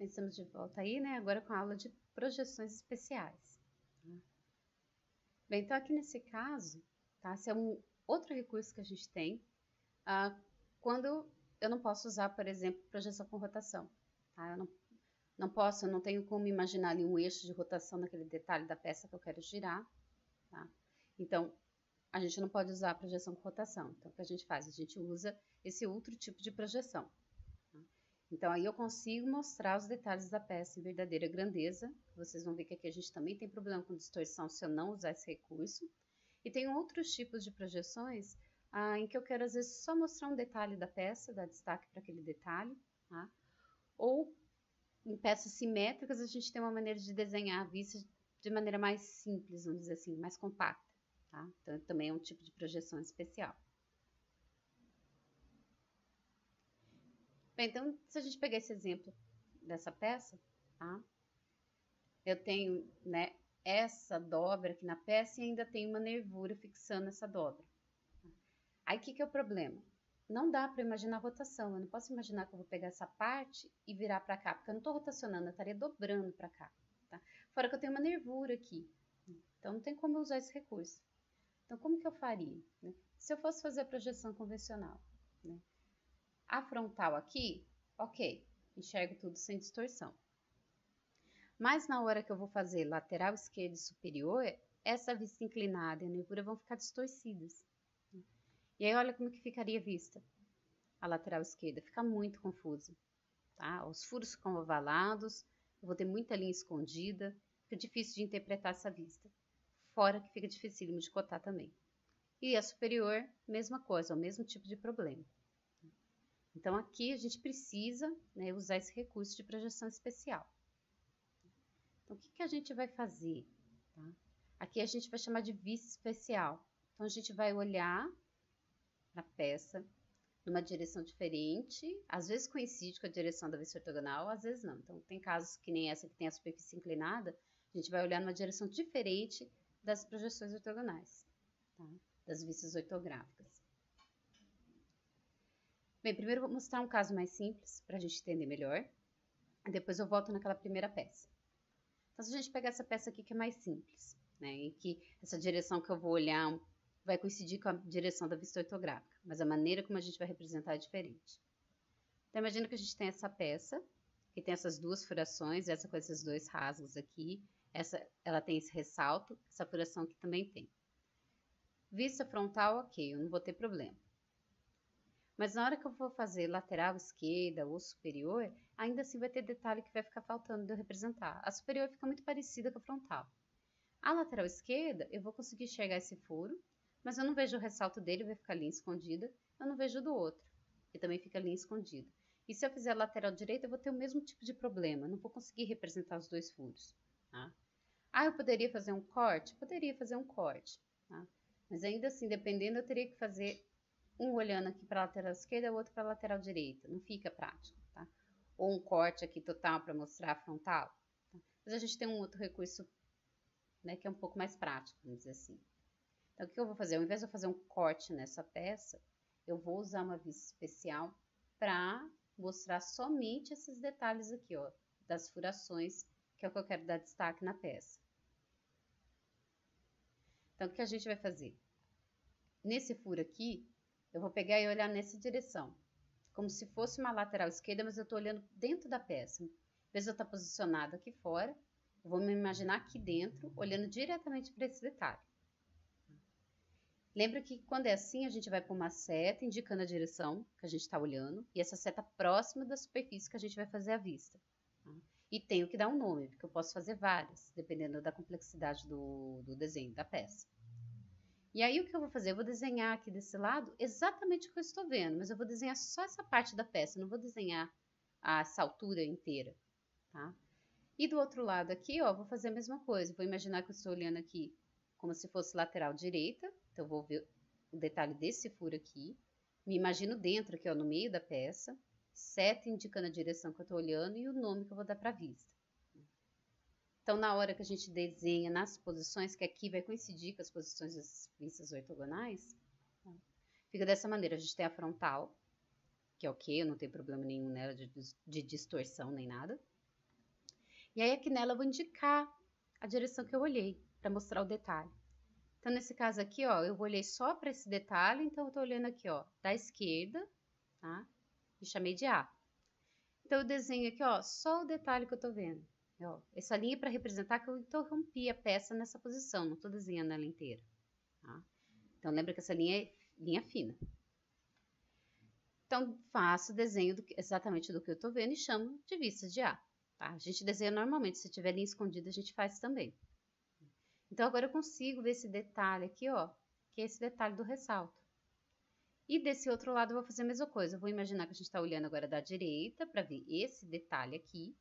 Estamos de volta aí, né? Agora com a aula de projeções especiais. Bem, então aqui nesse caso, tá? Esse é um outro recurso que a gente tem quando eu não posso usar, por exemplo, projeção com rotação. Tá? Eu não tenho como imaginar ali um eixo de rotação naquele detalhe da peça que eu quero girar. Tá? Então, a gente não pode usar a projeção com rotação. Então, o que a gente faz? A gente usa esse outro tipo de projeção. Então, aí eu consigo mostrar os detalhes da peça em verdadeira grandeza. Vocês vão ver que aqui a gente também tem problema com distorção se eu não usar esse recurso. E tem outros tipos de projeções em que eu quero, às vezes, só mostrar um detalhe da peça, dar destaque para aquele detalhe. Tá? Ou, em peças simétricas, a gente tem uma maneira de desenhar a vista de maneira mais simples, vamos dizer assim, mais compacta. Tá? Então, também é um tipo de projeção especial. Bem, então, se a gente pegar esse exemplo dessa peça, tá? Eu tenho, né, essa dobra aqui na peça e ainda tem uma nervura fixando essa dobra. Aí, o que é o problema? Não dá para imaginar a rotação. Eu não posso imaginar que eu vou pegar essa parte e virar para cá, porque eu não estou rotacionando, eu estaria dobrando para cá. Tá? Fora que eu tenho uma nervura aqui. Então, não tem como eu usar esse recurso. Então, como que eu faria? Né? Se eu fosse fazer a projeção convencional, né? A frontal aqui, ok, enxergo tudo sem distorção. Mas na hora que eu vou fazer lateral esquerda e superior, essa vista inclinada e a nervura vão ficar distorcidas. E aí olha como que ficaria a vista. A lateral esquerda fica muito confusa. Tá? Os furos ficam ovalados, eu vou ter muita linha escondida, fica difícil de interpretar essa vista. Fora que fica dificílimo de cotar também. E a superior, mesma coisa, o mesmo tipo de problema. Então, aqui a gente precisa, né, usar esse recurso de projeção especial. Então, o que a gente vai fazer? Tá? Aqui a gente vai chamar de vista especial. Então, a gente vai olhar para a peça numa direção diferente, às vezes coincide com a direção da vista ortogonal, às vezes não. Então, tem casos que nem essa que tem a superfície inclinada, a gente vai olhar numa direção diferente das projeções ortogonais, tá? Das vistas ortográficas. Bem, primeiro eu vou mostrar um caso mais simples, para a gente entender melhor. Depois eu volto naquela primeira peça. Então, se a gente pegar essa peça aqui que é mais simples, né, em que essa direção que eu vou olhar vai coincidir com a direção da vista ortográfica, mas a maneira como a gente vai representar é diferente. Então, imagina que a gente tem essa peça, que tem essas duas furações, essa com esses dois rasgos aqui, ela tem esse ressalto, essa furação aqui também tem. Vista frontal, ok, eu não vou ter problema. Mas na hora que eu for fazer lateral esquerda ou superior, ainda assim vai ter detalhe que vai ficar faltando de eu representar. A superior fica muito parecida com a frontal. A lateral esquerda, eu vou conseguir enxergar esse furo, mas eu não vejo o ressalto dele, vai ficar linha escondida. Eu não vejo do outro, que também fica linha escondida. E se eu fizer a lateral direita, eu vou ter o mesmo tipo de problema. Eu não vou conseguir representar os dois furos. Tá? Eu poderia fazer um corte? Poderia fazer um corte. Tá? Mas ainda assim, dependendo, eu teria que fazer um olhando aqui para a lateral esquerda e o outro para a lateral direita. Não fica prático, tá? Ou um corte aqui total para mostrar a frontal. Tá? Mas a gente tem um outro recurso, né, que é um pouco mais prático, vamos dizer assim. Então, o que eu vou fazer? Ao invés de eu fazer um corte nessa peça, eu vou usar uma vista especial para mostrar somente esses detalhes aqui, ó, das furações, que é o que eu quero dar destaque na peça. Então, o que a gente vai fazer? Nesse furo aqui, eu vou pegar e olhar nessa direção, como se fosse uma lateral esquerda, mas eu estou olhando dentro da peça. Em vez de eu estar posicionado aqui fora, eu vou me imaginar aqui dentro, olhando diretamente para esse detalhe. Lembra que quando é assim, a gente vai para uma seta indicando a direção que a gente está olhando, e essa seta próxima da superfície que a gente vai fazer a vista. E tenho que dar um nome, porque eu posso fazer várias, dependendo da complexidade do desenho da peça. E aí, o que eu vou fazer? Eu vou desenhar aqui desse lado exatamente o que eu estou vendo, mas eu vou desenhar só essa parte da peça, não vou desenhar essa altura inteira, tá? E do outro lado aqui, ó, vou fazer a mesma coisa. Vou imaginar que eu estou olhando aqui como se fosse lateral direita, então eu vou ver o detalhe desse furo aqui. Me imagino dentro aqui, ó, no meio da peça, seta indicando a direção que eu estou olhando e o nome que eu vou dar para a vista. Então, na hora que a gente desenha nas posições, que aqui vai coincidir com as posições das vistas ortogonais, fica dessa maneira. A gente tem a frontal, que é ok, eu não tenho problema nenhum nela de distorção nem nada. E aí aqui nela eu vou indicar a direção que eu olhei, para mostrar o detalhe. Então, nesse caso aqui, ó, eu olhei só para esse detalhe, então eu tô olhando aqui, ó, da esquerda, tá? E chamei de A. Então, eu desenho aqui, ó, só o detalhe que eu tô vendo. Ó, essa linha é para representar que eu interrompi a peça nessa posição, não tô desenhando ela inteira, tá? Então, lembra que essa linha é linha fina. Então, faço o desenho exatamente do que eu tô vendo e chamo de vista de A, tá? A gente desenha normalmente, se tiver linha escondida, a gente faz também. Então, agora eu consigo ver esse detalhe aqui, ó, que é esse detalhe do ressalto. E desse outro lado eu vou fazer a mesma coisa. Eu vou imaginar que a gente está olhando agora da direita para ver esse detalhe aqui.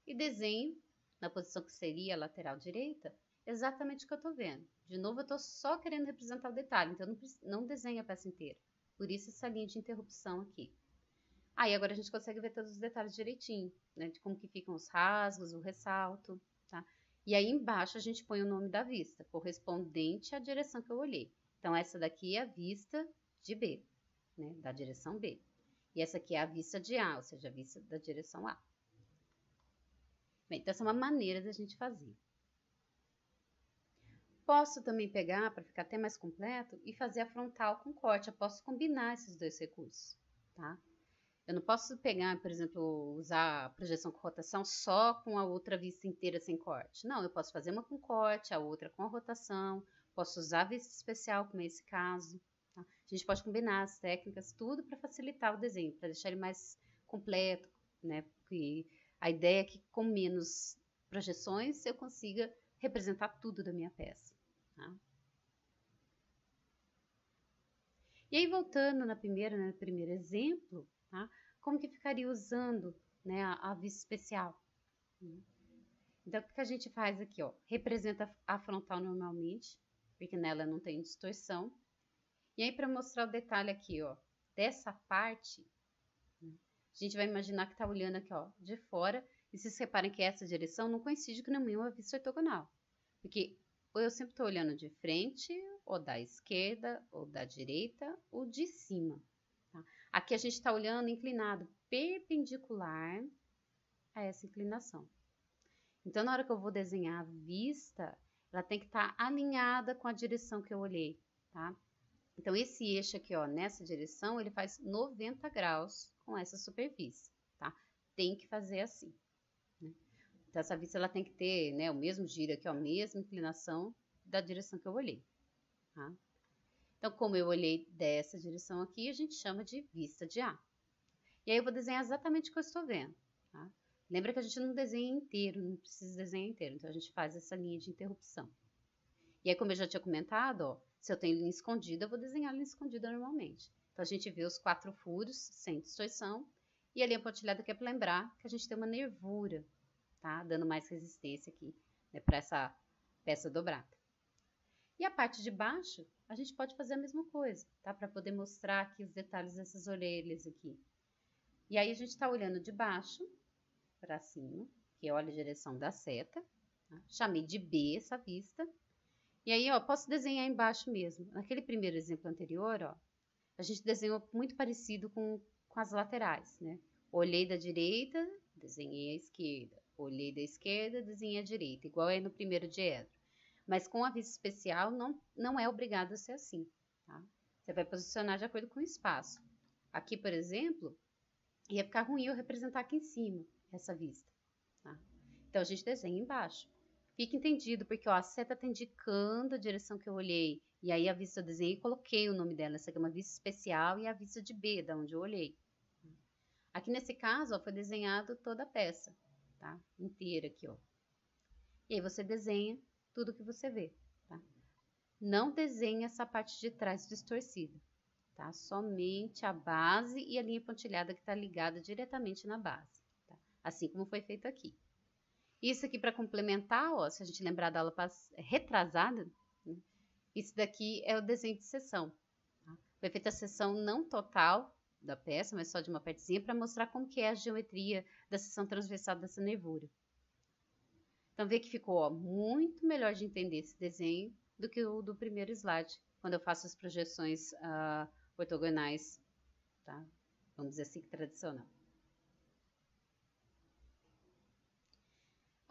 E desenho, na posição que seria a lateral direita, exatamente o que eu estou vendo. De novo, eu estou só querendo representar o detalhe, então eu não desenho a peça inteira. Por isso essa linha de interrupção aqui. Aí agora a gente consegue ver todos os detalhes direitinho, né? De como que ficam os rasgos, o ressalto, tá? E aí embaixo a gente põe o nome da vista, correspondente à direção que eu olhei. Então essa daqui é a vista de B, né? Da direção B. E essa aqui é a vista de A, ou seja, a vista da direção A. Bem, então essa é uma maneira da gente fazer. Posso também pegar, para ficar até mais completo, e fazer a frontal com corte. Eu posso combinar esses dois recursos, tá? Eu não posso pegar, por exemplo, usar a projeção com rotação só com a outra vista inteira sem corte. Não, eu posso fazer uma com corte, a outra com a rotação. Posso usar a vista especial, como é esse caso. Tá? A gente pode combinar as técnicas, tudo para facilitar o desenho, para deixar ele mais completo, né? Porque a ideia é que com menos projeções eu consiga representar tudo da minha peça. Tá? E aí, voltando no primeiro exemplo, tá? Como que ficaria usando, né, a vista especial? Então, o que a gente faz aqui? Ó? Representa a frontal normalmente, porque nela não tem distorção. E aí, para mostrar o detalhe aqui, ó, dessa parte, a gente vai imaginar que está olhando aqui, ó, de fora. E vocês reparem que essa direção não coincide com nenhuma vista ortogonal. Porque ou eu sempre estou olhando de frente, ou da esquerda, ou da direita, ou de cima. Tá? Aqui a gente está olhando inclinado perpendicular a essa inclinação. Então, na hora que eu vou desenhar a vista, ela tem que estar alinhada com a direção que eu olhei, tá? Então, esse eixo aqui, ó, nessa direção, ele faz 90 graus com essa superfície, tá? Tem que fazer assim, né? Então, essa vista, ela tem que ter, né, o mesmo giro aqui, ó, a mesma inclinação da direção que eu olhei, tá? Então, como eu olhei dessa direção aqui, a gente chama de vista de A. E aí, eu vou desenhar exatamente o que eu estou vendo, tá? Lembra que a gente não desenha inteiro, não precisa desenhar inteiro, então a gente faz essa linha de interrupção. E aí, como eu já tinha comentado, ó, se eu tenho linha escondida, eu vou desenhar a linha escondida normalmente. Então, a gente vê os 4 furos sem distorção e a linha pontilhada que é para lembrar que a gente tem uma nervura, tá? Dando mais resistência aqui, né, para essa peça dobrada. E a parte de baixo, a gente pode fazer a mesma coisa, tá? Para poder mostrar aqui os detalhes dessas orelhas aqui. E aí, a gente está olhando de baixo para cima, que olha a direção da seta, tá? Chamei de B essa vista. E aí, ó, posso desenhar embaixo mesmo. Naquele primeiro exemplo anterior, ó, a gente desenhou muito parecido com as laterais, né? Olhei da direita, desenhei a esquerda. Olhei da esquerda, desenhei a direita, igual é no primeiro diedro. Mas com a vista especial, não é obrigado a ser assim, tá? Você vai posicionar de acordo com o espaço. Aqui, por exemplo, ia ficar ruim eu representar aqui em cima essa vista, tá? Então, a gente desenha embaixo. Fica entendido, porque ó, a seta está indicando a direção que eu olhei. E aí, a vista eu desenhei e coloquei o nome dela. Essa aqui é uma vista especial e a vista de B, da onde eu olhei. Aqui nesse caso, ó, foi desenhado toda a peça, tá? Inteira aqui, ó. E aí, você desenha tudo que você vê, tá? Não desenha essa parte de trás distorcida, tá? Somente a base e a linha pontilhada que está ligada diretamente na base, tá? Assim como foi feito aqui. Isso aqui para complementar, ó, se a gente lembrar da aula retrasada, né? Isso daqui é o desenho de seção. Tá? Foi feita a seção não total da peça, mas só de uma partezinha para mostrar como que é a geometria da seção transversal dessa nervura. Então, vê que ficou ó, muito melhor de entender esse desenho do que o do primeiro slide, quando eu faço as projeções ortogonais, tá? Vamos dizer assim, tradicional.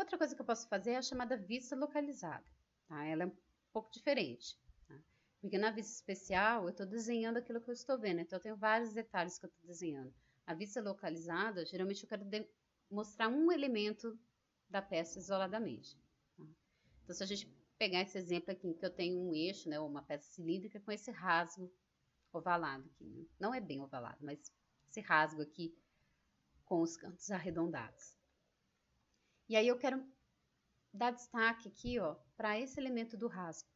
Outra coisa que eu posso fazer é a chamada vista localizada, tá? Ela é um pouco diferente, tá? Porque na vista especial eu estou desenhando aquilo que eu estou vendo, então eu tenho vários detalhes que eu estou desenhando. A vista localizada, geralmente eu quero mostrar um elemento da peça isoladamente, tá? Então, se a gente pegar esse exemplo aqui, que eu tenho um eixo, né, uma peça cilíndrica com esse rasgo ovalado aqui, né? Não é bem ovalado, mas esse rasgo aqui com os cantos arredondados. E aí eu quero dar destaque aqui, ó, para esse elemento do rasgo,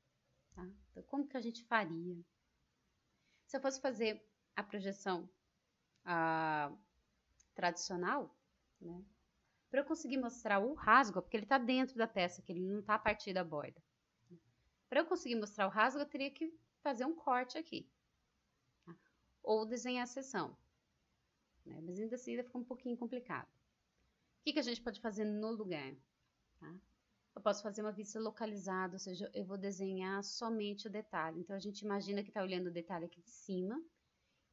tá? Então, como que a gente faria? Se eu fosse fazer a projeção tradicional, né? Para eu conseguir mostrar o rasgo, porque ele está dentro da peça, que ele não está a partir da borda. Para eu conseguir mostrar o rasgo, eu teria que fazer um corte aqui, tá? Ou desenhar a seção, né? Mas ainda assim fica um pouquinho complicado. O que a gente pode fazer no lugar? Tá? Eu posso fazer uma vista localizada, ou seja, eu vou desenhar somente o detalhe. Então, a gente imagina que está olhando o detalhe aqui de cima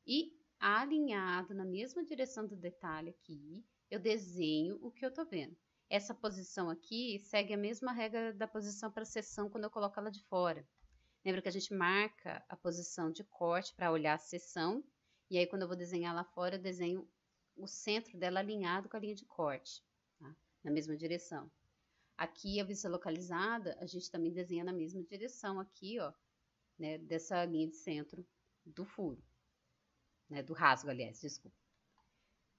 e alinhado na mesma direção do detalhe aqui, eu desenho o que eu estou vendo. Essa posição aqui segue a mesma regra da posição para a seção quando eu coloco ela de fora. Lembra que a gente marca a posição de corte para olhar a seção, e aí quando eu vou desenhar lá fora, eu desenho o centro dela alinhado com a linha de corte, tá? Na mesma direção. Aqui a vista localizada, a gente também desenha na mesma direção aqui, ó, né, dessa linha de centro do furo, né, do rasgo, aliás, desculpa.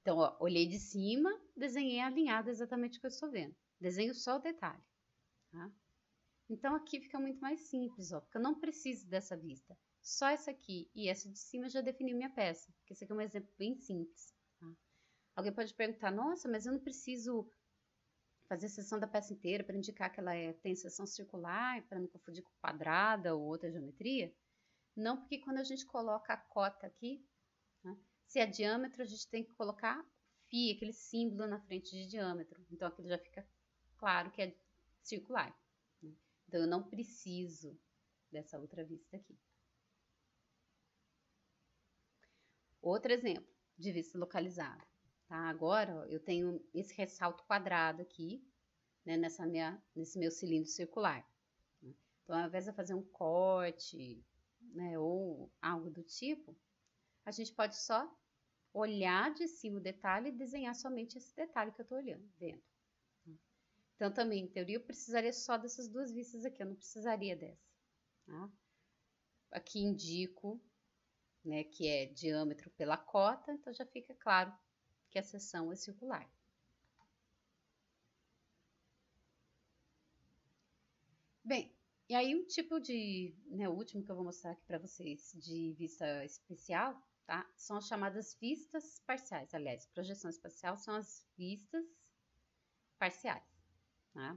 Então, ó, olhei de cima, desenhei alinhado exatamente o que eu estou vendo. Desenho só o detalhe, tá? Então, aqui fica muito mais simples, ó, porque eu não preciso dessa vista. Só essa aqui e essa de cima já definiu minha peça, porque esse aqui é um exemplo bem simples, tá? Alguém pode perguntar, nossa, mas eu não preciso fazer a seção da peça inteira para indicar que ela tem seção circular, para não confundir com quadrada ou outra geometria? Não, porque quando a gente coloca a cota aqui, né, se é diâmetro, a gente tem que colocar φ, aquele símbolo na frente de diâmetro. Então, aquilo já fica claro que é circular, né? Então, eu não preciso dessa outra vista aqui. Outro exemplo de vista localizada. Tá? Agora, ó, eu tenho esse ressalto quadrado aqui, né, nesse meu cilindro circular. Então, ao invés de fazer um corte, né, ou algo do tipo, a gente pode só olhar de cima o detalhe e desenhar somente esse detalhe que eu estou vendo. Então, também, em teoria, eu precisaria só dessas duas vistas aqui, eu não precisaria dessa. Tá? Aqui indico, né, que é diâmetro pela cota, então já fica claro que a seção é circular. Bem, e aí um tipo de, né, o último que eu vou mostrar aqui para vocês de vista especial, tá? São as chamadas vistas parciais. Aliás, projeção espacial são as vistas parciais, tá?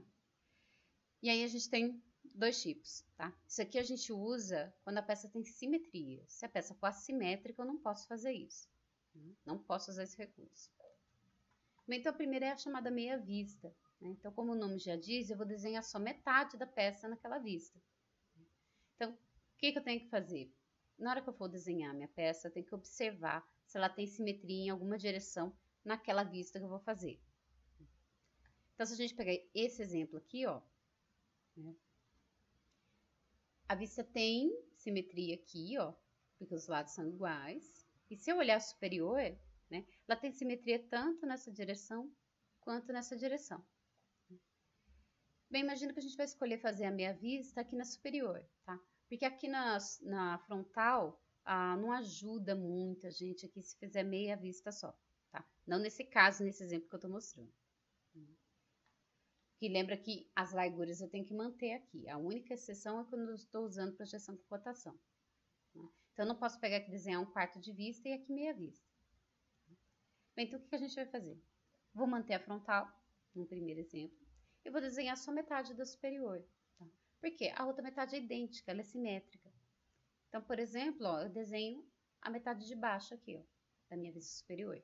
E aí a gente tem dois tipos, tá? Isso aqui a gente usa quando a peça tem simetria. Se a peça for assimétrica, eu não posso fazer isso. Não posso usar esse recurso. Então, a primeira é a chamada meia vista, né? Então, como o nome já diz, eu vou desenhar só metade da peça naquela vista. Então, o que eu tenho que fazer? Na hora que eu for desenhar minha peça, eu tenho que observar se ela tem simetria em alguma direção naquela vista que eu vou fazer. Então, se a gente pegar esse exemplo aqui, ó, né, a vista tem simetria aqui, ó, porque os lados são iguais. E se eu olhar superior, né, ela tem simetria tanto nessa direção quanto nessa direção. Bem, imagina que a gente vai escolher fazer a meia vista aqui na superior, tá? Porque aqui na frontal não ajuda muito a gente aqui se fizer meia vista só, tá? Não nesse caso, nesse exemplo que eu tô mostrando. Que lembra que as larguras eu tenho que manter aqui. A única exceção é quando eu estou usando projeção por rotação. Né? Então, eu não posso pegar aqui e desenhar um quarto de vista e aqui meia vista. Bem, então, o que a gente vai fazer? Vou manter a frontal, no primeiro exemplo, e vou desenhar só metade da superior. Tá? Por quê? A outra metade é idêntica, ela é simétrica. Então, por exemplo, ó, eu desenho a metade de baixo aqui, ó, da minha vista superior.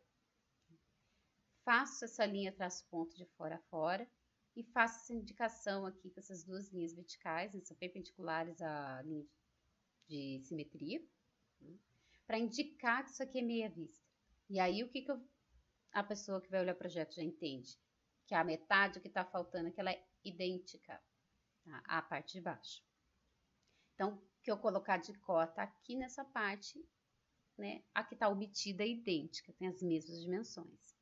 Faço essa linha, traço ponto de fora a fora, e faço essa indicação aqui com essas duas linhas verticais, né, são perpendiculares à linha de simetria, né, para indicar que isso aqui é meia vista. E aí, o que a pessoa que vai olhar o projeto já entende? que é a metade que está faltando, que ela é idêntica, tá? À parte de baixo. Então, que eu colocar de cota aqui nessa parte, né? A que está omitida é idêntica, tem as mesmas dimensões.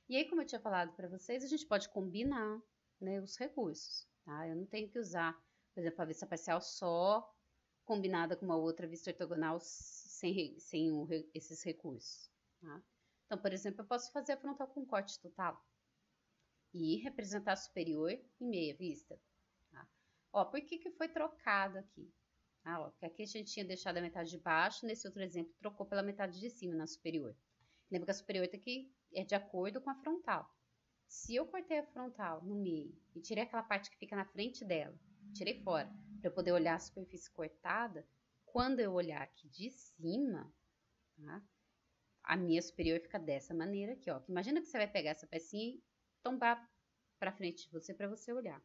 E aí, como eu tinha falado para vocês, a gente pode combinar, né, os recursos, tá? Eu não tenho que usar, por exemplo, a vista parcial só combinada com uma outra vista ortogonal sem esses recursos, tá? Então, por exemplo, eu posso fazer a frontal com corte total e representar a superior em meia vista, tá? Ó, por que foi trocado aqui? Ah, ó, porque aqui a gente tinha deixado a metade de baixo, nesse outro exemplo trocou pela metade de cima na superior. Lembra que a superior tá aqui é de acordo com a frontal. Se eu cortei a frontal no meio e tirei aquela parte que fica na frente dela, tirei fora, para eu poder olhar a superfície cortada, quando eu olhar aqui de cima, tá? A minha superior fica dessa maneira aqui, ó. Imagina que você vai pegar essa pecinha e tombar para frente de você para você olhar.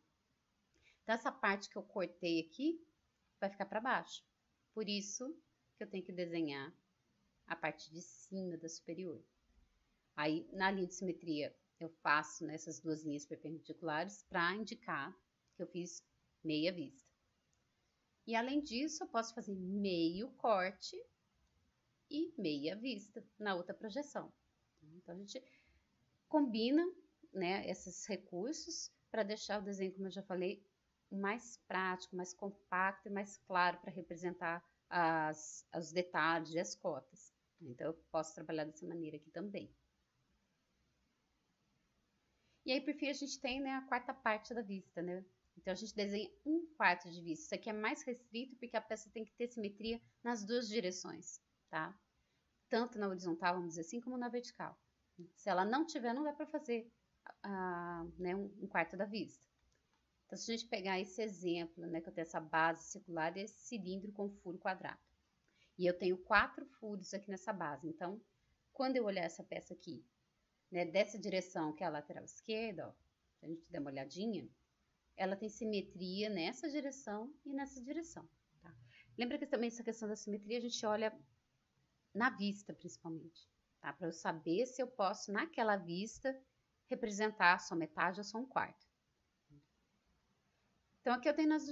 Então, essa parte que eu cortei aqui vai ficar para baixo. Por isso que eu tenho que desenhar a parte de cima da superior. Aí, na linha de simetria, eu faço nessas duas linhas perpendiculares para indicar que eu fiz meia vista. E, além disso, eu posso fazer meio corte e meia vista na outra projeção. Então, a gente combina, né, esses recursos para deixar o desenho, como eu já falei, mais prático, mais compacto e mais claro para representar os detalhes e as cotas. Então, eu posso trabalhar dessa maneira aqui também. E aí, por fim, a gente tem, né, a quarta parte da vista, né? Então, a gente desenha um quarto de vista. Isso aqui é mais restrito porque a peça tem que ter simetria nas duas direções, tá? Tanto na horizontal, vamos dizer assim, como na vertical. Se ela não tiver, não dá para fazer né, um quarto da vista. Então, se a gente pegar esse exemplo, né, que eu tenho essa base circular e esse cilindro com furo quadrado. E eu tenho 4 furos aqui nessa base. Então, quando eu olhar essa peça aqui, né, dessa direção, que é a lateral esquerda, ó, se a gente der uma olhadinha, ela tem simetria nessa direção e nessa direção, tá? Lembra que também essa questão da simetria a gente olha na vista, principalmente, tá? Para eu saber se eu posso, naquela vista, representar só metade ou só um quarto. Então, aqui eu tenho nas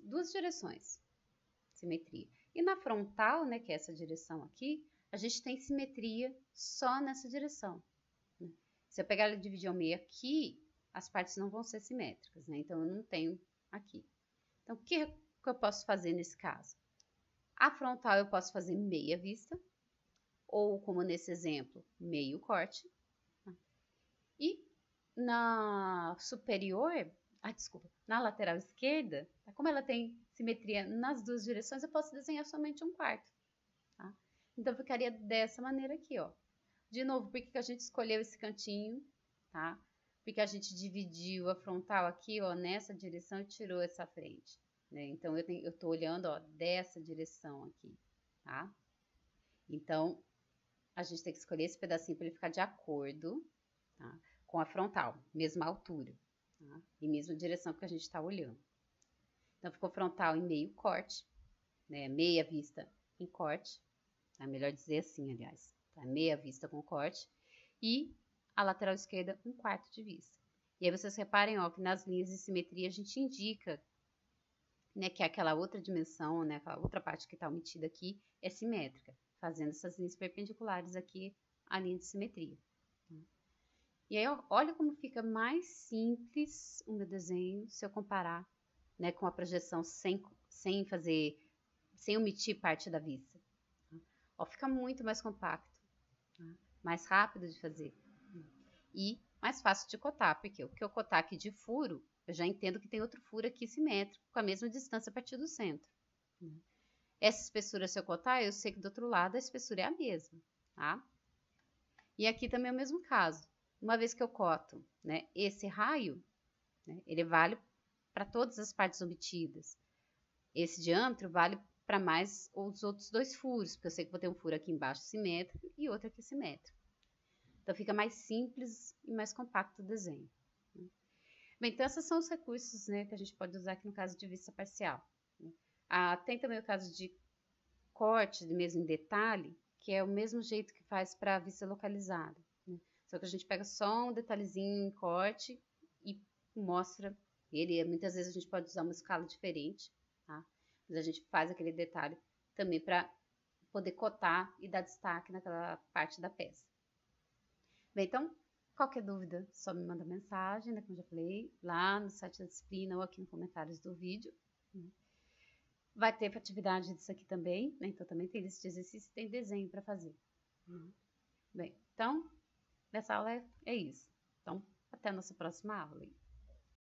duas direções, simetria. E na frontal, né, que é essa direção aqui, a gente tem simetria só nessa direção. Se eu pegar e dividir ao meio aqui, as partes não vão ser simétricas, né? Então, eu não tenho aqui. Então, o que eu posso fazer nesse caso? A frontal eu posso fazer meia vista, ou como nesse exemplo, meio corte. E na superior, desculpa, na lateral esquerda, como ela tem simetria nas duas direções, eu posso desenhar somente um quarto, tá? Então, ficaria dessa maneira aqui, ó. De novo, por que a gente escolheu esse cantinho, tá? Porque a gente dividiu a frontal aqui, ó, nessa direção e tirou essa frente, né? Então, eu tô olhando, ó, dessa direção aqui, tá? Então, a gente tem que escolher esse pedacinho para ele ficar de acordo, tá, com a frontal, mesma altura, tá? E mesma direção que a gente está olhando. Então, ficou frontal em meio corte, né? Meia vista em corte, é melhor dizer assim, aliás, tá? Meia vista com corte, e a lateral esquerda um quarto de vista. E aí vocês reparem, ó, que nas linhas de simetria a gente indica, né, que aquela outra dimensão, né, aquela outra parte que está omitida aqui é simétrica, fazendo essas linhas perpendiculares aqui à linha de simetria. E aí, ó, olha como fica mais simples o meu desenho se eu comparar, né, com a projeção sem omitir parte da vista. Ó, fica muito mais compacto, tá? Mais rápido de fazer e mais fácil de cotar, porque o que eu cotar aqui de furo, eu já entendo que tem outro furo aqui simétrico, com a mesma distância a partir do centro. Essa espessura, se eu cotar, eu sei que do outro lado a espessura é a mesma, tá? E aqui também é o mesmo caso. Uma vez que eu coto, né, esse raio, né, ele vale para todas as partes omitidas. Esse diâmetro vale para mais os outros 2 furos, porque eu sei que vou ter um furo aqui embaixo simétrico e outro aqui simétrico. Então, fica mais simples e mais compacto o desenho. Bem, então, esses são os recursos, né, que a gente pode usar aqui no caso de vista parcial. Tem também o caso de corte, mesmo em detalhe, que é o mesmo jeito que faz para a vista localizada, né? Só que a gente pega só um detalhezinho em corte mostra ele. Muitas vezes a gente pode usar uma escala diferente, tá? Mas a gente faz aquele detalhe também para poder cotar e dar destaque naquela parte da peça. Bem, então, qualquer dúvida, só me manda mensagem, né, como eu já falei, lá no site da disciplina ou aqui nos comentários do vídeo. Vai ter atividade disso aqui também, né? Então também tem lista de exercício e tem desenho para fazer. Bem, então, nessa aula é isso. Então, até a nossa próxima aula.